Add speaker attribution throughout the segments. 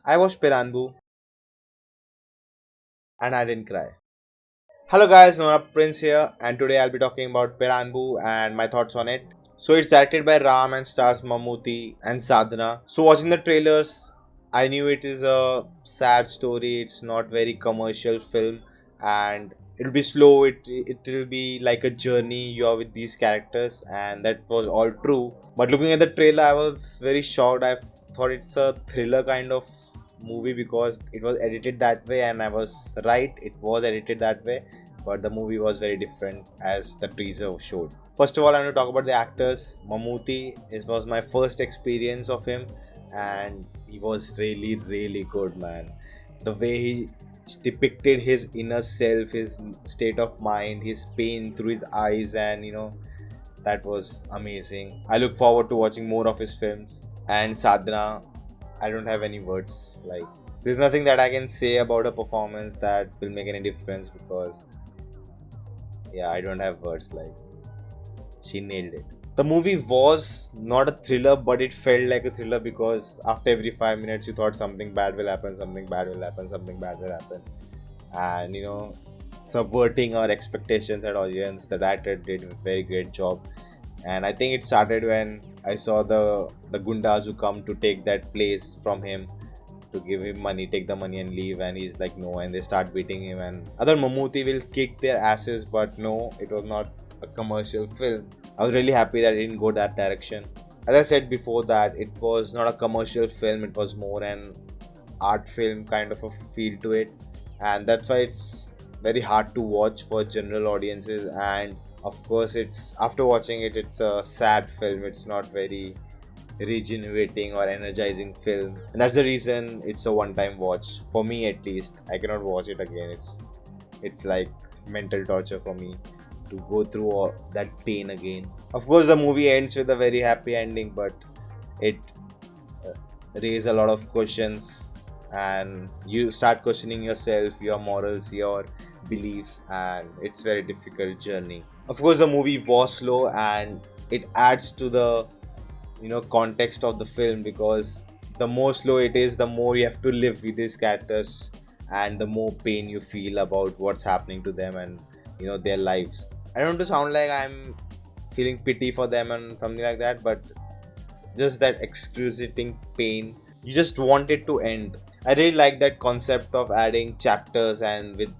Speaker 1: I watched Peranbu and I didn't cry. Hello guys, Nona Prince here, and today I'll be talking about Peranbu and my thoughts on it. So it's directed by Ram and stars Mammootty and Sadhana. So watching the trailers, I knew it is a sad story. It's not very commercial film, and it'll be slow. It will be like a journey you are with these characters, and that was all true. But looking at the trailer, I was very shocked. I thought it's a thriller kind of movie because it was edited that way, and I was right. It was edited that way, but the movie was very different as the teaser showed. First of all, I'm going to talk about the actors. Mammootty, it was my first experience of him, and he was really good, man. The way he depicted his inner self, his state of mind, his pain through his eyes, and that was amazing. I look forward to watching more of his films. And Sadhana, I don't have any words. Like, there's nothing that I can say about a performance that will make any difference because, yeah, I don't have words. Like, she nailed it. The movie was not a thriller, but it felt like a thriller because after every 5 minutes, you thought something bad will happen, something bad will happen, something bad will happen. And subverting our expectations at audience, the director did a very great job. And I think it started when I saw the gundas who come to take that place from him, to give him money, take the money and leave, and he's like no, and they start beating him, and other Mammootty will kick their asses, but no, it was not a commercial film. I was really happy that it didn't go that direction. As I said before, that it was not a commercial film, it was more an art film kind of a feel to it, and that's why it's very hard to watch for general audiences. And of course, it's after watching it, it's a sad film. It's not very regenerating or energizing film, and that's the reason it's a one-time watch for me. At least I cannot watch it again. It's like mental torture for me to go through all that pain again. Of course, the movie ends with a very happy ending, but it raises a lot of questions, and you start questioning yourself, your morals, your beliefs, and it's very difficult journey. Of course, the movie was slow, and it adds to the context of the film, because the more slow it is, the more you have to live with these characters, and the more pain you feel about what's happening to them and their lives. I don't want to sound like I'm feeling pity for them and something like that, but just that excruciating pain, you just want it to end. I really like that concept of adding chapters and with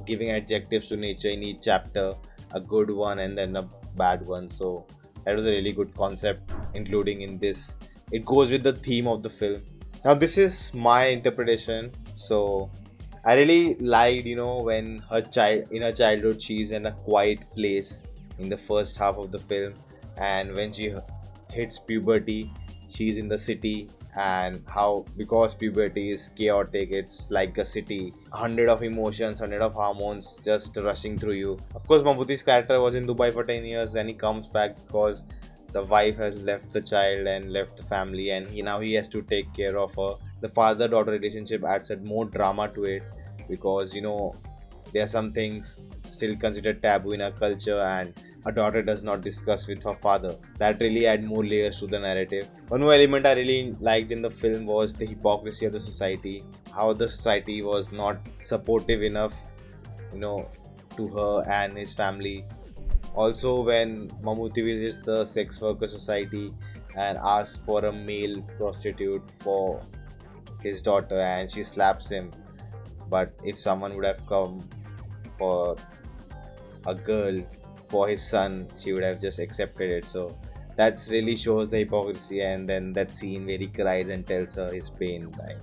Speaker 1: giving adjectives to nature in each chapter, a good one and then a bad one. So that was a really good concept, including in this. It goes with the theme of the film. Now, this is my interpretation. So I really liked, when in her childhood, she's in a quiet place in the first half of the film, and when she hits puberty, she's in the city, and how, because puberty is chaotic, it's like a city, hundred of emotions, hundred of hormones just rushing through you. Of course, Mammootty's character was in Dubai for 10 years, and he comes back because the wife has left the child and left the family, and he has to take care of her. The father-daughter relationship adds more drama to it, because there are some things still considered taboo in our culture, and a daughter does not discuss with her father. That really add more layers to the narrative. One more element I really liked in the film was the hypocrisy of the society, how the society was not supportive enough to her and his family. Also, when Mammootty visits the sex worker society and asks for a male prostitute for his daughter, and she slaps him, but if someone would have come for a girl for his son, she would have just accepted it. So that's really shows the hypocrisy. And then that scene where he cries and tells her his pain, like,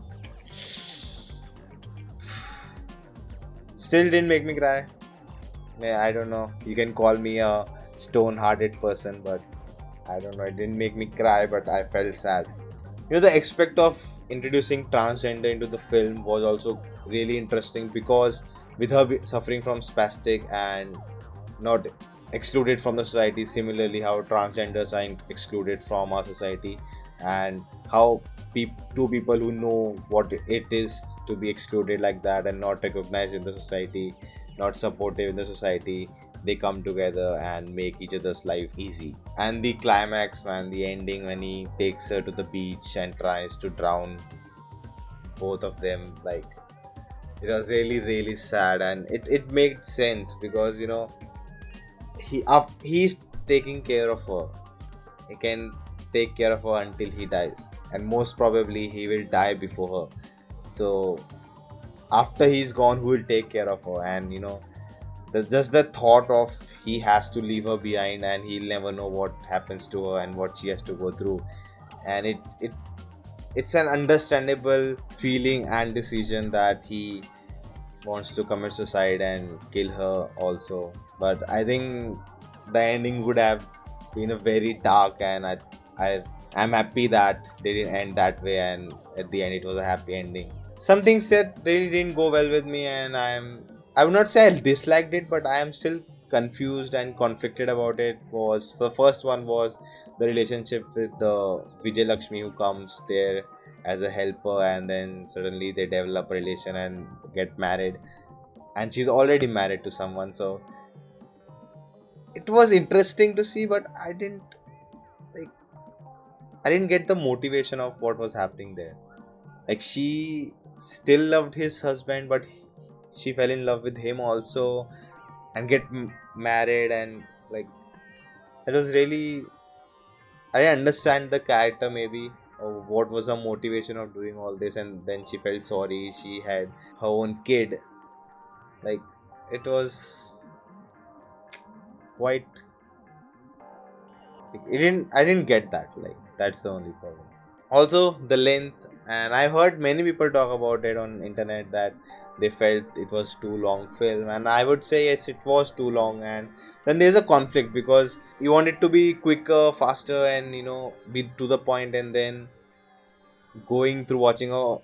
Speaker 1: still didn't make me cry. I don't know, you can call me a stone-hearted person, but I don't know, it didn't make me cry, but I felt sad. The aspect of introducing transgender into the film was also really interesting, because with her suffering from spastic and not excluded from the society, similarly how transgenders are excluded from our society, and how two people who know what it is to be excluded like that and not recognized in the society, not supportive in the society, they come together and make each other's life easy. And the climax, man, the ending when he takes her to the beach and tries to drown both of them. Like, it was really sad, and it made sense because he's taking care of her. He can take care of her until he dies, and most probably he will die before her. So after he's gone, who will take care of her? And just the thought of he has to leave her behind, and he'll never know what happens to her and what she has to go through. And it's an understandable feeling and decision that he wants to commit suicide and kill her also. But I think the ending would have been a very dark, and I'm happy that they didn't end that way, and at the end it was a happy ending. Some things that really didn't go well with me, and I would not say I disliked it, but I am still confused and conflicted about it. Was the first one was the relationship with the Vijay Lakshmi, who comes there as a helper, and then suddenly they develop a relation and get married, and she's already married to someone. So it was interesting to see, but like I didn't get the motivation of what was happening there. Like, she still loved his husband, but she fell in love with him also, and get married, and like it was really, I didn't understand the character maybe, or what was her motivation of doing all this. And then she felt sorry, she had her own kid. Like, it was quite, I didn't get that. Like, that's the only problem. Also, the length, and I've heard many people talk about it on internet that they felt it was too long film, and I would say yes, it was too long. And then there's a conflict because you want it to be quicker, faster, and be to the point. And then going through watching a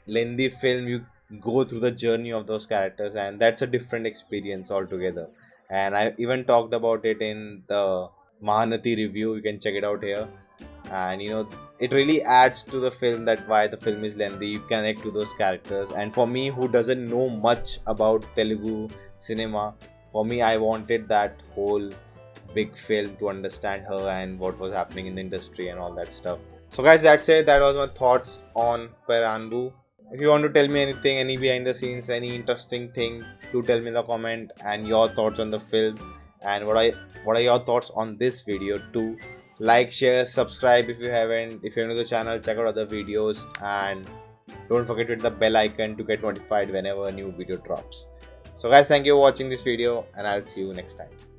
Speaker 1: lengthy film, you go through the journey of those characters, and that's a different experience altogether. And I even talked about it in the Mahanati review. You can check it out here. And it really adds to the film, that why the film is lengthy, you connect to those characters. And for me, who doesn't know much about Telugu cinema, for me, I wanted that whole big film to understand her and what was happening in the industry and all that stuff. So guys, that's it. That was my thoughts on Peranbu. If you want to tell me anything, any behind the scenes, any interesting thing, do tell me in the comment, and your thoughts on the film, and what are your thoughts on this video too. Like, share, subscribe if you haven't. If you're new to the channel, check out other videos, and don't forget to hit the bell icon to get notified whenever a new video drops. So guys, thank you for watching this video, and I'll see you next time.